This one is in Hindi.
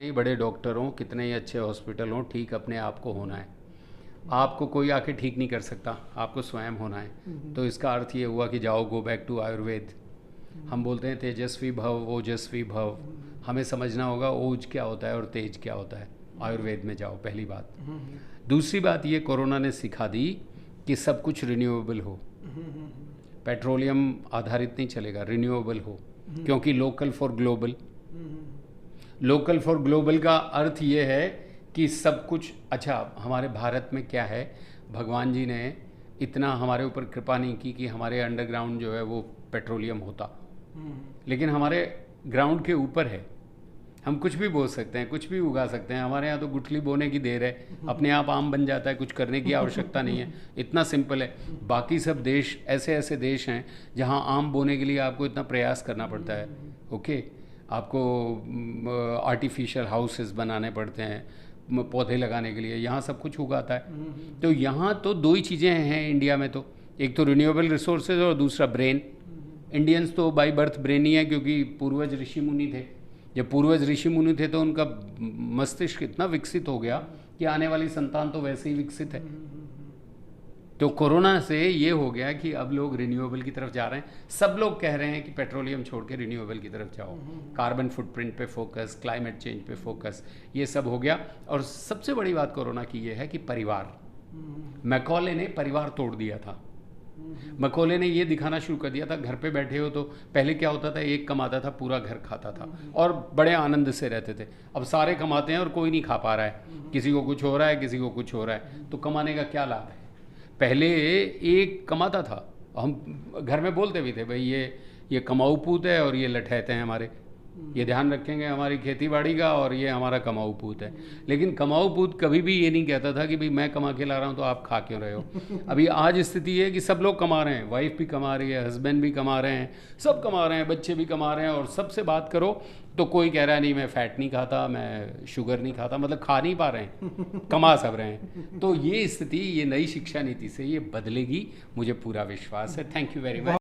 ही बड़े डॉक्टर हों, कितने ही अच्छे हॉस्पिटल हों, ठीक अपने आप को होना है। आपको कोई आके ठीक नहीं कर सकता, आपको स्वयं होना है। तो इसका अर्थ ये हुआ कि जाओ, गो बैक टू आयुर्वेद। हम बोलते हैं तेजस्वी भव, ओजस्वी भव। हमें समझना होगा ओज क्या होता है और तेज क्या होता है। आयुर्वेद में जाओ, पहली बात। दूसरी बात ये कोरोना ने सिखा दी कि सब कुछ रिन्यूएबल हो, पेट्रोलियम आधारित नहीं चलेगा, रिन्यूएबल हो, क्योंकि local for global. Local for global का अर्थ ये है कि सब कुछ अच्छा। हमारे भारत में क्या है, भगवान जी ने इतना हमारे ऊपर कृपा नहीं की कि हमारे अंडरग्राउंड जो है वो पेट्रोलियम होता, लेकिन हमारे ग्राउंड के ऊपर है। हम कुछ भी बो सकते हैं, कुछ भी उगा सकते हैं। हमारे यहाँ तो गुठली बोने की देर है, अपने आप आम बन जाता है, कुछ करने की आवश्यकता नहीं है, इतना सिंपल है। बाकी सब देश ऐसे ऐसे देश हैं जहाँ आम बोने के लिए आपको इतना प्रयास करना पड़ता है। ओके, आपको आर्टिफिशियल हाउसेस बनाने पड़ते हैं पौधे लगाने के लिए, यहाँ सब कुछ उगाता है। तो यहाँ तो दो ही चीज़ें हैं इंडिया में, तो एक तो रिन्यूएबल रिसोर्सेज और दूसरा ब्रेन। इंडियंस तो बाय बर्थ ब्रेन ही है, क्योंकि पूर्वज ऋषि मुनि थे। जब पूर्वज ऋषि मुनि थे तो उनका मस्तिष्क इतना विकसित हो गया कि आने वाली संतान तो वैसे ही विकसित है। तो कोरोना से ये हो गया कि अब लोग रिन्यूएबल की तरफ जा रहे हैं। सब लोग कह रहे हैं कि पेट्रोलियम छोड़ के रिन्यूएबल की तरफ जाओ, कार्बन फुटप्रिंट पे फोकस, क्लाइमेट चेंज पे फोकस, ये सब हो गया। और सबसे बड़ी बात कोरोना की ये है कि परिवार, मैकॉले ने परिवार तोड़ दिया था। मैकॉले ने ये दिखाना शुरू कर दिया था, घर पे बैठे हो तो पहले क्या होता था, एक कमाता था, पूरा घर खाता था और बड़े आनंद से रहते थे। अब सारे कमाते हैं और कोई नहीं खा पा रहा है, किसी को कुछ हो रहा है, किसी को कुछ हो रहा है। तो कमाने का क्या लाभ है? पहले एक कमाता था, हम घर में बोलते भी थे, भाई ये कमाऊ पूत है और ये लठैत हैं हमारे, ये ध्यान रखेंगे हमारी खेती बाड़ी का, और ये हमारा कमाऊ पूत है। लेकिन कमाऊ पूत कभी भी ये नहीं कहता था कि भाई मैं कमा के ला रहा हूँ तो आप खा क्यों रहे हो। अभी आज स्थिति है कि सब लोग कमा रहे हैं, वाइफ भी कमा रही है, हस्बैंड भी कमा रहे हैं, सब कमा रहे हैं, बच्चे भी कमा रहे हैं। और सबसे बात करो तो कोई कह रहा है नहीं मैं फैट नहीं खाता, मैं शुगर नहीं खाता, मतलब खा नहीं पा रहे हैं, कमा सब रहे हैं। तो ये स्थिति, ये नई शिक्षा नीति से ये बदलेगी, मुझे पूरा विश्वास है। Thank you very much.